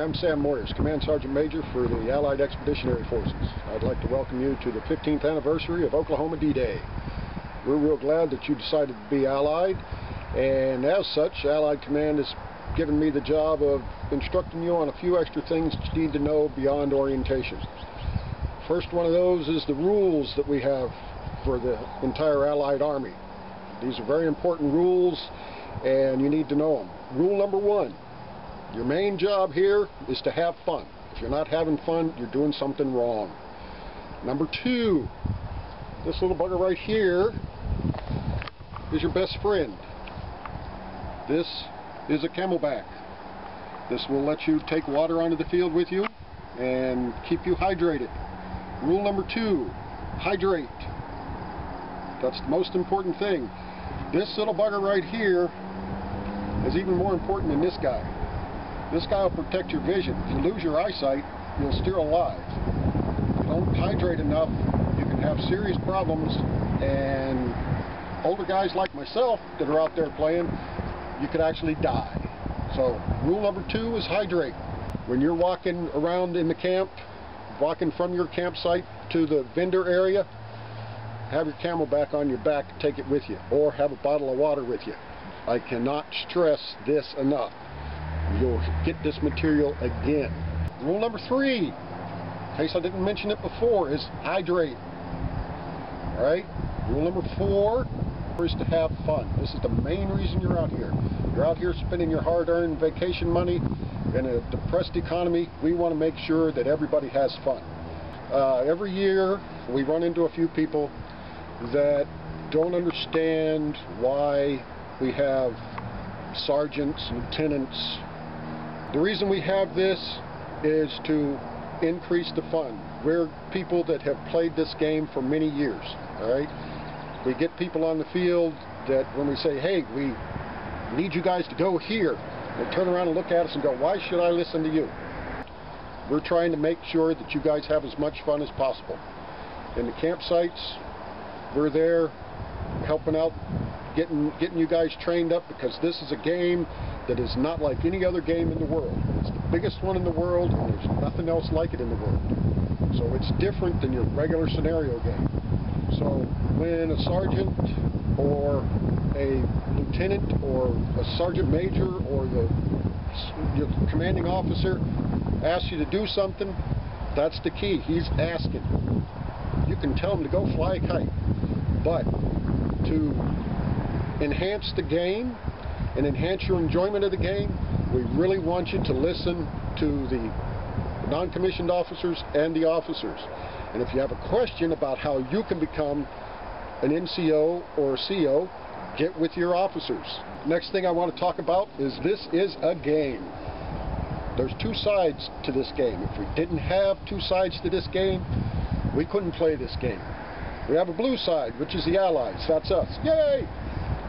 I'm Sam Moyers, Command Sergeant Major for the Allied Expeditionary Forces. I'd like to welcome you to the 15th anniversary of Oklahoma D-Day. We're real glad that you decided to be Allied, and as such, Allied Command has given me the job of instructing you on a few extra things that you need to know beyond orientation. First one of those is the rules that we have for the entire Allied Army. These are very important rules, and you need to know them. Rule number one. Your main job here is to have fun. If you're not having fun, you're doing something wrong. Number two, this little bugger right here is your best friend. This is a camelback. This will let you take water onto the field with you and keep you hydrated. Rule number two, hydrate. That's the most important thing. This little bugger right here is even more important than this guy. This guy will protect your vision. If you lose your eyesight, you'll still alive. If you don't hydrate enough, you can have serious problems, and older guys like myself that are out there playing, you could actually die. So rule number two is hydrate. When you're walking around in the camp, walking from your campsite to the vendor area, have your camelback on your back and take it with you, or have a bottle of water with you. I cannot stress this enough. You'll get this material again. Rule number three, in case I didn't mention it before, is hydrate. Alright? Rule number four is to have fun. This is the main reason you're out here. You're out here spending your hard-earned vacation money. In a depressed economy, we want to make sure that everybody has fun. Every year, we run into a few people that don't understand why we have sergeants, lieutenants. The reason we have this is to increase the fun. We're people that have played this game for many years, alright? We get people on the field that when we say, hey, we need you guys to go here, they turn around and look at us and go, why should I listen to you? We're trying to make sure that you guys have as much fun as possible. In the campsites, we're there helping out, getting you guys trained up, because this is a game that is not like any other game in the world. It's the biggest one in the world, and there's nothing else like it in the world. So it's different than your regular scenario game. So when a sergeant or a lieutenant or a sergeant major or your commanding officer asks you to do something, that's the key. He's asking. You can tell him to go fly a kite, but to enhance the game and enhance your enjoyment of the game, we really want you to listen to the non-commissioned officers and the officers. And if you have a question about how you can become an NCO or a CO, get with your officers. Next thing I want to talk about is this is a game. There's two sides to this game. If we didn't have two sides to this game, we couldn't play this game. We have a blue side, which is the Allies. That's us. Yay!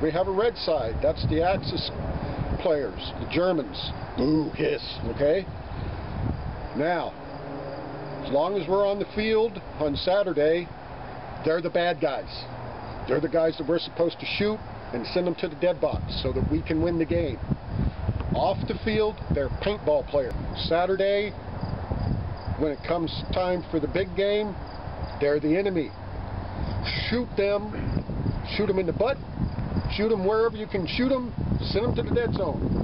We have a red side. That's the Axis players, the Germans. Boo, hiss, okay? Now, as long as we're on the field on Saturday, they're the bad guys. They're the guys that we're supposed to shoot and send them to the dead box so that we can win the game. Off the field, they're paintball players. Saturday, when it comes time for the big game, they're the enemy. Shoot them in the butt, shoot them wherever you can shoot them, send them to the dead zone.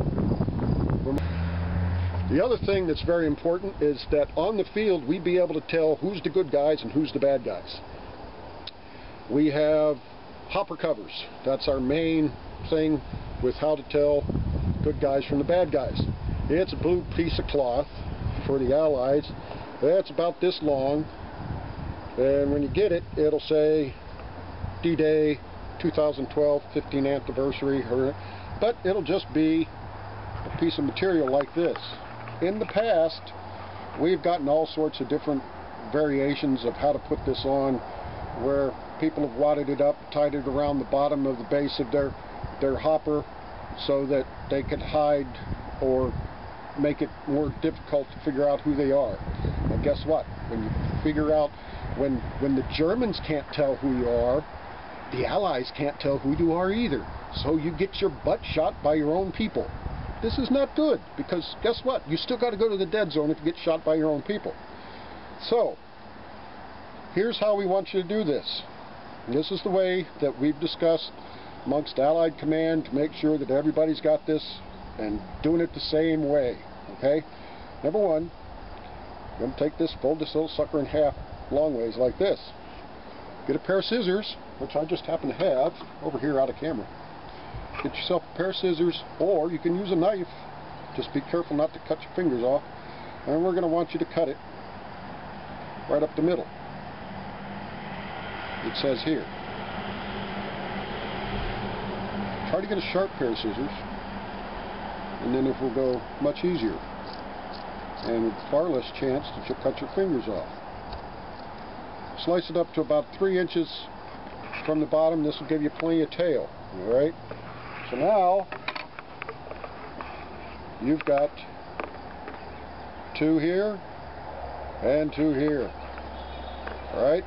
The other thing that's very important is that on the field we be able to tell who's the good guys and who's the bad guys. We have hopper covers. That's our main thing with how to tell good guys from the bad guys. It's a blue piece of cloth for the Allies. That's about this long, and when you get it, it'll say D-Day 2012 15th anniversary, but it'll just be a piece of material like this. In the past, we've gotten all sorts of different variations of how to put this on, where people have wadded it up, tied it around the bottom of the base of their hopper so that they could hide or make it more difficult to figure out who they are. And guess what? When you figure out, when the Germans can't tell who you are, the Allies can't tell who you are either. So you get your butt shot by your own people. this is not good, because guess what? You still got to go to the dead zone if you get shot by your own people. So, here's how we want you to do this. And this is the way that we've discussed amongst Allied Command to make sure that everybody's got this and doing it the same way. Okay? Number one, you're going to take this, fold this little sucker in half long ways like this. Get a pair of scissors, which I just happen to have over here out of camera. Get yourself a pair of scissors, or you can use a knife. Just be careful not to cut your fingers off. And we're going to want you to cut it right up the middle. It says here. Try to get a sharp pair of scissors, and then it will go much easier, and with far less chance that you'll cut your fingers off. Slice it up to about 3 inches from the bottom. This will give you plenty of tail. Alright? So now you've got 2 here and 2 here. Alright?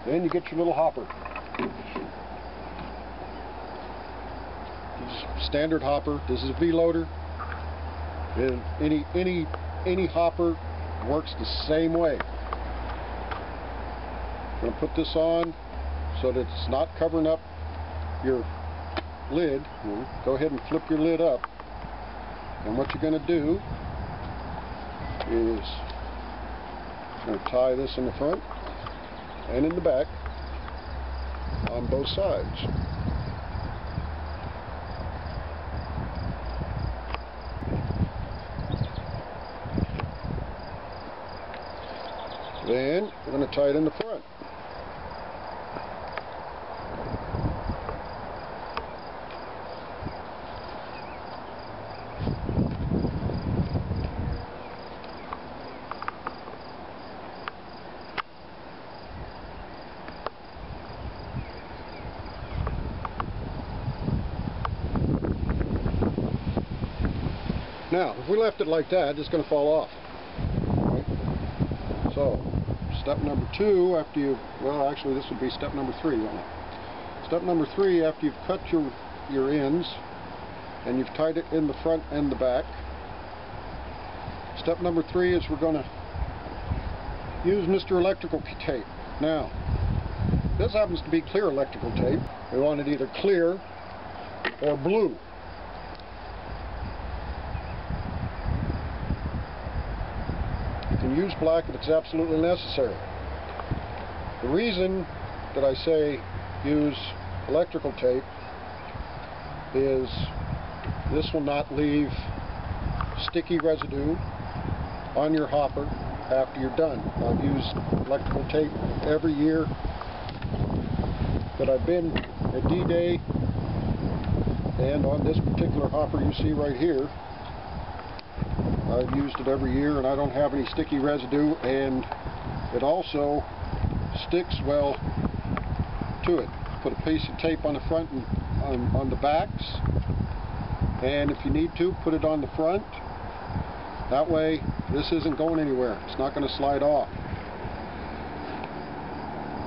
Then you get your little hopper. Standard hopper. This is a V-loader. And any hopper works the same way. I'm going to put this on so that it's not covering up your lid. Go ahead and flip your lid up. And what you're going to do is I'm going to tie this in the front and in the back on both sides. Then we're going to tie it in the front. Now, if we left it like that, it's going to fall off. Right? So, step number 2, after you, well, actually this would be step number 3, wouldn't it? Step number 3, after you've cut your ends and you've tied it in the front and the back. Step number 3 is we're going to use Mr. Electrical Tape. Now, this happens to be clear electrical tape. We want it either clear or blue. You can use black if it's absolutely necessary. The reason that I say use electrical tape is this will not leave sticky residue on your hopper after you're done. I've used electrical tape every year that I've been at D-Day, and on this particular hopper you see right here, I've used it every year and I don't have any sticky residue, and it also sticks well to it. Put a piece of tape on the front and on the backs, and if you need to, put it on the front. That way this isn't going anywhere. It's not going to slide off.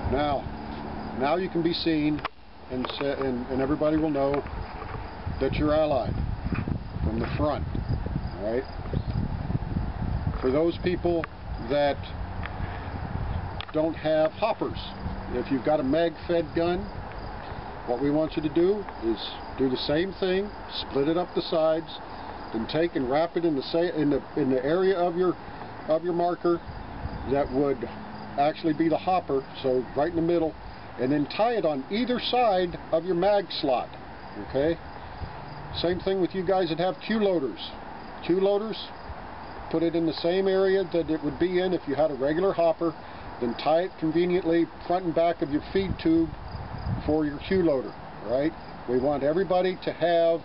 Now you can be seen, and everybody will know that you're Allied from the front. Alright? For those people that don't have hoppers, if you've got a mag-fed gun, what we want you to do is do the same thing, split it up the sides, then take and wrap it in the area of your marker that would actually be the hopper, so right in the middle, and then tie it on either side of your mag slot. Okay? Same thing with you guys that have Q-loaders. Q-loaders, put it in the same area that it would be in if you had a regular hopper, then tie it conveniently front and back of your feed tube for your Q-loader. Right? We want everybody to have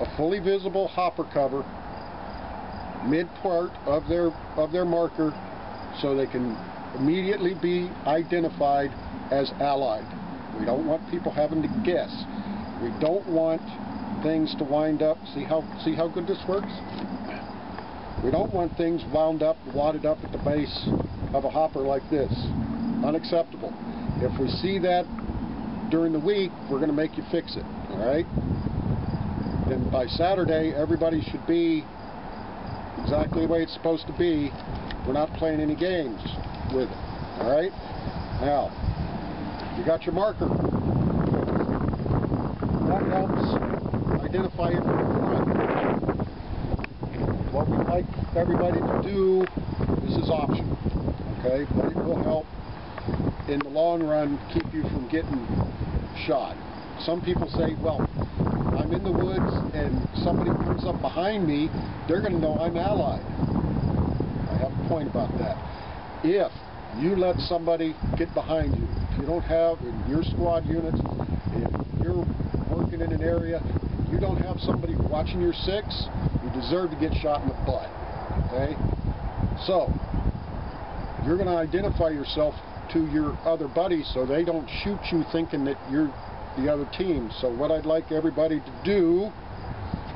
a fully visible hopper cover mid part of their marker, so they can immediately be identified as Allied. We don't want people having to guess. We don't want things to wind up. See how good this works? We don't want things wound up, wadded up at the base of a hopper like this. Unacceptable. If we see that during the week, we're going to make you fix it. All right? then by Saturday everybody should be exactly the way it's supposed to be. We're not playing any games with it. Alright? Now, you got your marker. That helps identify it from the front. What we'd like everybody to do, this is optional, okay? But it will help in the long run keep you from getting shot. Some people say, well, I'm in the woods and somebody comes up behind me, they're going to know I'm allied. I have a point about that. If you let somebody get behind you, if you don't have in your squad units, if you're working in an area, you don't have somebody watching your six, you deserve to get shot in the butt. Okay? So, you're going to identify yourself to your other buddies so they don't shoot you thinking that you're the other team. So what I'd like everybody to do,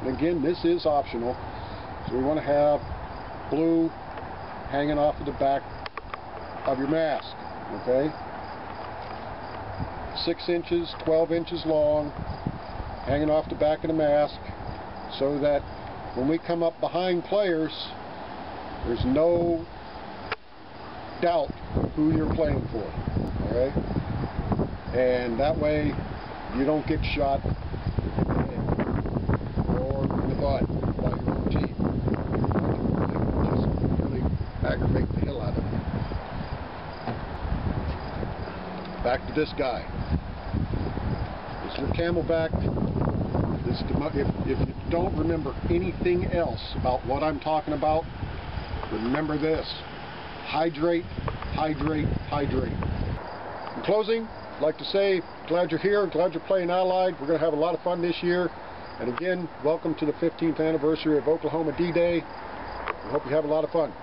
and again this is optional, so we want to have blue hanging off of the back of your mask, okay? 6 inches, 12 inches long, hanging off the back of the mask, so that when we come up behind players, there's no doubt who you're playing for, alright? And that way you don't get shot in the head or in the butt by your own team. Just really aggravate the hell out of it. Back to this guy. This is your Camelback. This, if you don't remember anything else about what I'm talking about, remember this. Hydrate, hydrate, hydrate. In closing, I'd like to say, glad you're here, glad you're playing Allied. We're going to have a lot of fun this year. And again, welcome to the 15th anniversary of Oklahoma D-Day. I hope you have a lot of fun.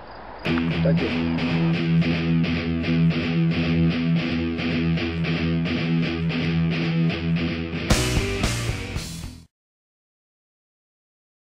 Thank you.